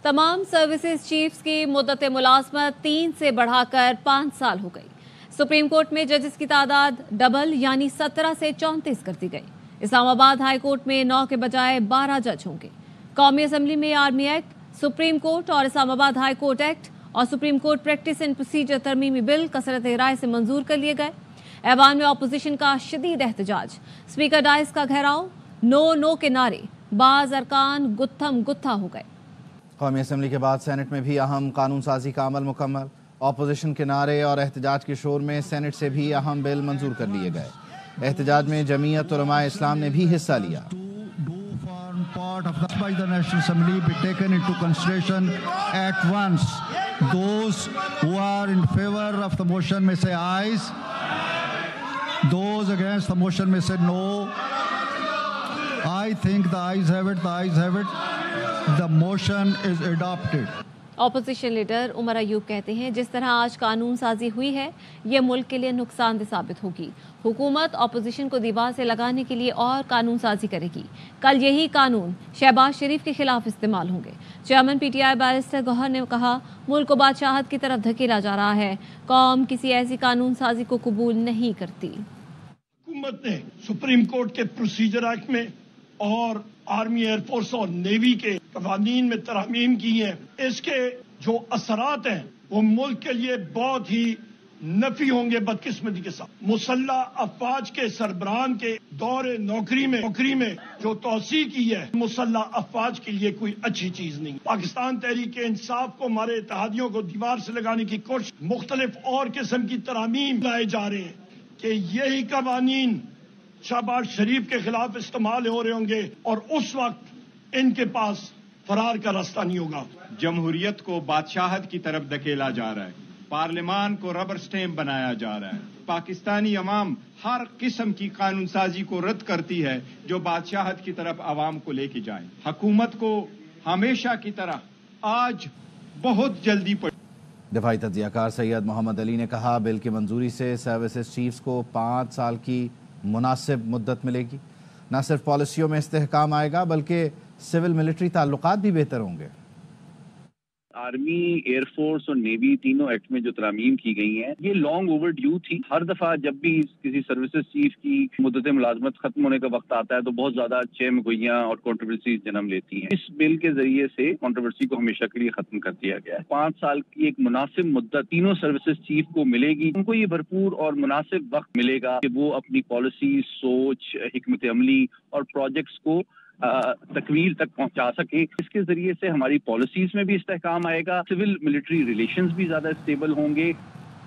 तमाम services chiefs की मुद्दत मुलाजमत 3 से बढ़ाकर 5 साल हो गई। सुप्रीम कोर्ट में जजेस की तादाद डबल यानी 17 से 34 कर दी गई। इस्लामाबाद हाई कोर्ट में 9 के बजाय 12 जज होंगे। कौमी असम्बली में आर्मी एक्ट, सुप्रीम कोर्ट और इस्लामाबाद हाई कोर्ट एक्ट और supreme court practice and procedure तरमीमी बिल कसरत राय से मंजूर कर लिए गए। ऐवान में अपोजिशन का शदीद एहतजाज, स्पीकर डाइस का घेराव, नो के नारे, बाज अरकान गुत्थम गुत्था हो गए। कौमी असम्बली के बाद सेनेट में भी अहम कानून साजी का अमल मुकम्मल। अपोजिशन के नारे और एहतजाज के शोर में सेनेट से भी अहम बिल मंजूर कर लिए गए। एहतजाज में जमीयत उलमा इस्लाम ने भी हिस्सा लिया। Part of by the National Assembly be taken into consideration at once. Those who are in favor of the motion may say ayes. Those against the motion may say no. I think the ayes have it. The ayes have it. The motion is adopted. Opposition leader Umar Ayub कहते हैं, जिस तरह आज कानून साजी हुई है ये मुल्क के लिए नुकसानदेह साबित होगी। हुकूमत अपोजिशन को दीवार से लगाने के लिए और कानून साजी करेगी। कल यही कानून शहबाज शरीफ के खिलाफ इस्तेमाल होंगे। चेयरमैन पीटीआई बैरिस्टर गौहर ने कहा, मुल्क को बादशाहत की तरफ धकेला जा रहा है। कौम किसी ऐसी कानून साजी को कबूल नहीं करती। हुकूमत ने सुप्रीम कोर्ट के प्रोसीजर एक्ट में और आर्मी, एयरफोर्स और नेवी के कवानीन में तरमीम की हैं। इसके जो असरात हैं वो मुल्क के लिए बहुत ही नफी होंगे। बदकिस्मती के साथ मुसल्लह अफवाज के सरबराहान के दौरे नौकरी में जो तोसी की है, मुसल्लह अफवाज के लिए कोई अच्छी चीज नहीं। पाकिस्तान तहरीक इंसाफ को, हमारे इत्तेहादियों को दीवार से लगाने की कोशिश, मुख्तलिफ और किस्म की तरमीम लाए जा रहे हैं कि यही कवानीन शहबाज शरीफ के खिलाफ इस्तेमाल हो रहे होंगे और उस वक्त इनके पास फरार का रास्ता नहीं होगा। जमहूरियत को बादशाहत की तरफ धकेला जा रहा है। पार्लियामान को रबर स्टैम्प बनाया जा रहा है। पाकिस्तानी अवाम हर किस्म की कानून साजी को रद्द करती है जो बादशाहत की तरफ अवाम को लेके जाए। हुकूमत को हमेशा की तरह आज बहुत जल्दी पड़ी। दिफाई तज्जियाकार सैयद मोहम्मद अली ने कहा, बिल की मंजूरी से सर्विसेज चीफ्स को 5 साल की मुनासिब मुद्दत मिलेगी। न सिर्फ पॉलिसियों में इस्तेहकाम आएगा बल्कि सिविल मिलिट्री ताल्लुकात भी बेहतर होंगे। आर्मी, एयरफोर्स और नेवी तीनों एक्ट में जो तरमीम की गई हैं ये लॉन्ग ओवर ड्यू थी। हर दफा जब भी किसी सर्विसेज चीफ की मुद्दत मुलाजमत खत्म होने का वक्त आता है तो बहुत ज्यादा चहमगोइयां और कंट्रोवर्सीज जन्म लेती हैं। इस बिल के जरिए से कंट्रोवर्सी को हमेशा के लिए खत्म कर दिया गया है। 5 साल की एक मुनासिब मुद्दत तीनों सर्विसेज चीफ को मिलेगी। उनको ये भरपूर और मुनासिब वक्त मिलेगा कि वो अपनी पॉलिसी, सोच, हिकमत अमली और प्रोजेक्ट्स को तकमील तक पहुंचा सके। इसके जरिए से हमारी पॉलिसीज में भी इस्तेहकाम आएगा, सिविल मिलिट्री रिलेशंस भी ज्यादा स्टेबल होंगे।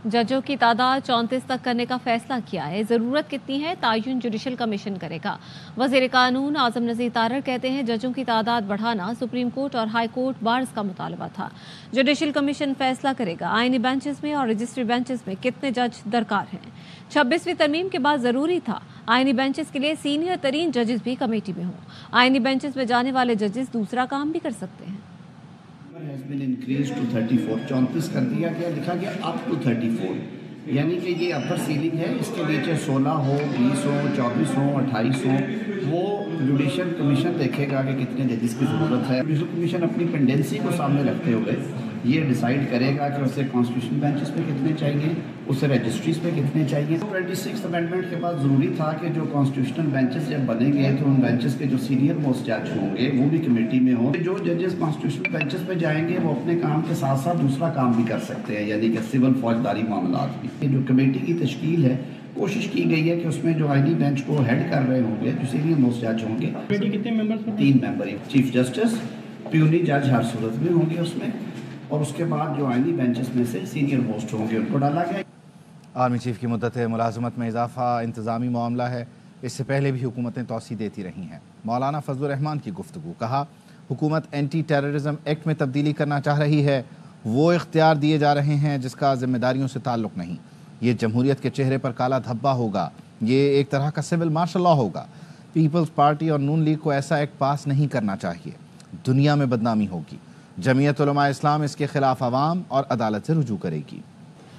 जजों की तादाद 34 तक करने का फैसला किया है। जरूरत कितनी है, तायुन जुडिशल कमीशन करेगा। वजीर कानून आजम नज़ीर तारड़ कहते हैं, जजों की तादाद बढ़ाना सुप्रीम कोर्ट और हाई कोर्ट बार्स का मुतालबा था। जुडिशल कमीशन फैसला करेगा आईनी बेंचेस में और रजिस्ट्री बेंचेस में कितने जज दरकार हैं। 26वीं तरमीम के बाद जरूरी था आईनी बेंचेस के लिए सीनियर तरीन जजेस भी कमेटी में हों। आईनी बेंचेस में जाने वाले जजेस दूसरा काम भी कर सकते हैं। has been increased to 34, 34 कर दिया गया, लिखा गया अप टू 34, यानी कि ये अपर सीलिंग है। इसके नीचे 16 हो, 20 हो, 24 हो, 28 हो, वो जुडिशल कमीशन देखेगा कि कितने जजेस की ज़रूरत है। जुडिशल कमीशन अपनी पेंडेंसी को सामने रखते हुए ये डिसाइड करेगा कि उसे कॉन्स्टिट्यूशन बेंचेस पे कितने चाहिए, उसे रजिस्ट्रीज पे कितने चाहिए। 26th अमेंडमेंट के बाद ज़रूरी था कि जो कॉन्स्टिट्यूशनल बेंचेस जब बनेंगे तो उन बेंचेस के जो सीनियर मोस्ट जज होंगे वो भी कमेटी में हों। जो जजेस कॉन्स्टिट्यूशनल बेंचेस पे जाएंगे वो अपने काम के साथ साथ दूसरा काम भी कर सकते हैं, यानी कि सिविल फौजदारी मामलात भी। ये जो कमेटी की तश्कील है, कोशिश की गई है कि उसमें जो आईनी बेंच को हेड कर रहे होंगे, जो सीनियर मोस्ट जज होंगे। कमेटी कितने members? 3 member, chief justice, puny जज हर सूरत में होंगे उसमें, और उसके बाद जो आईनी बेंचेस में से सीनियर मोस्ट होंगे उनको डाला गया। आर्मी चीफ की मुद्दत मुलाजमत में इजाफा इंतज़ामी मामला है। इससे पहले भी हुकूमतें तोसी देती रही हैं। मौलाना फजलुर रहमान की गुफ्तगू, कहा हुकूमत एंटी टेररिज्म एक्ट में तब्दीली करना चाह रही है। वो इख्तियार दिए जा रहे हैं जिसका जिम्मेदारियों से ताल्लुक़ नहीं। ये जमहूरियत के चेहरे पर काला धब्बा होगा। ये एक तरह का सिविल मार्शल लॉ होगा। पीपल्स पार्टी और नून लीग को ऐसा एक्ट पास नहीं करना चाहिए। दुनिया में बदनामी होगी। जमीयत उलमा इस्लाम इसके खिलाफ अवाम और अदालत से रुजू करेगी।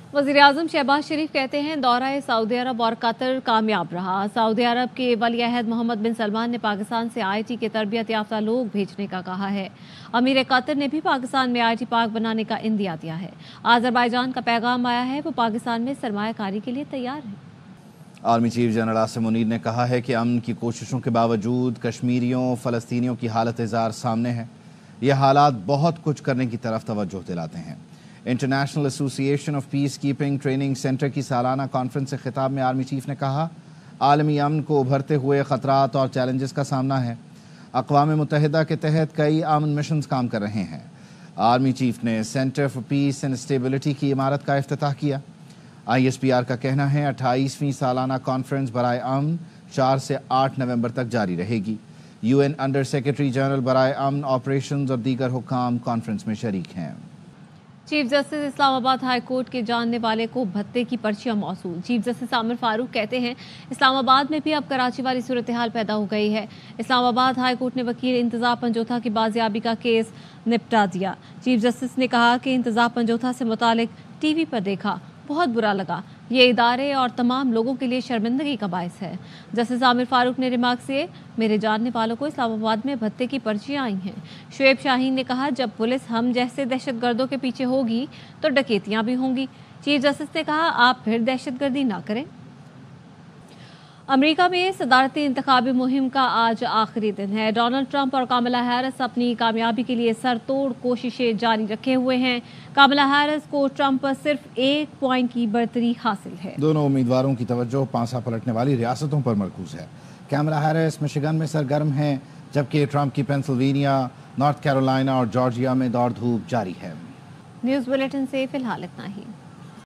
वज़ीर-ए-आज़म शहबाज शरीफ कहते हैं दौरा सऊदी अरब और कतर कामयाब रहा। सऊदी अरब के वली-अहद मोहम्मद बिन सलमान ने पाकिस्तान से IIT के तरबियत याफ्ता लोग भेजने का कहा है। अमीर कतर ने भी पाकिस्तान में IIT पार्क बनाने का इंदिया दिया है। आज़रबाईजान का पैगाम आया है, वो पाकिस्तान में सरमायाकारी के लिए तैयार है। Army chief general Asim Munir ने कहा है कि अमन की कोशिशों के बावजूद कश्मीरियों फ़लस्तीनियों की हालत इज़ार सामने है। ये हालात बहुत कुछ करने की तरफ तवज्जो दिलाते हैं। International association of peace keeping training centre की सालाना कॉन्फ्रेंस से खिताब में आर्मी चीफ ने कहा, आलमी अमन को उभरते हुए ख़तरात और चैलेंजेस का सामना है। अक़वाम मुत्तहिदा के तहत कई अमन मिशंस काम कर रहे हैं। आर्मी चीफ ने centre for piece and stability की इमारत का इफ्तिताह किया। ISPR का कहना है 28वीं सालाना कॉन्फ्रेंस बराए अमन 4 से 8 नवंबर तक जारी रहेगी। UN अंडर सेक्रेटरी जनरल बराए अमन ऑपरेशंस और दीगर हुकाम कॉन्फ्रेंस में शरीक हैं। Chief justice Islamabad high court के जानने वाले को भत्ते की पर्चियां मौसूल। चीफ जस्टिस आमिर फारूक कहते हैं इस्लामाबाद में भी अब कराची वाली सूरत हाल पैदा हो गई है। इस्लामाबाद हाई कोर्ट ने वकील इंतज़ार पंजोथा की बाजियाबी का केस निपटा दिया। चीफ जस्टिस ने कहा कि इंतज़ार पंजोथा से मुतालिक TV पर देखा, बहुत बुरा लगा। ये इदारे और तमाम लोगों के लिए शर्मिंदगी का बायस है। जस्टिस आमिर फारूक ने रिमार्क से मेरे जानने वालों को इस्लामाबाद में भत्ते की पर्चियां आई हैं। शुएब शाहीन ने कहा जब पुलिस हम जैसे दहशतगर्दों के पीछे होगी तो डकैतियां भी होंगी। चीफ जस्टिस ने कहा आप फिर दहशतगर्दी ना करें। अमेरिका में सदारती इंतखाबी मुहिम का आज आखिरी दिन है। डोनाल्ड ट्रंप और कामला हैरिस अपनी कामयाबी के लिए सरतोड़ कोशिशें जारी रखे हुए हैं। कामला हैरिस को ट्रंप पर सिर्फ 1 पॉइंट की बढ़तरी हासिल है। दोनों उम्मीदवारों की तवज्जो पांसा पलटने वाली रियासतों पर मरकूज है। कामला हैरिस मिशिगन में सरगर्म हैं, जबकि ट्रंप की पेंसिल्वेनिया, नॉर्थ कैरोलिना और जॉर्जिया में दौड़ धूप जारी है। न्यूज़ बुलेटिन से फिलहाल इतना ही।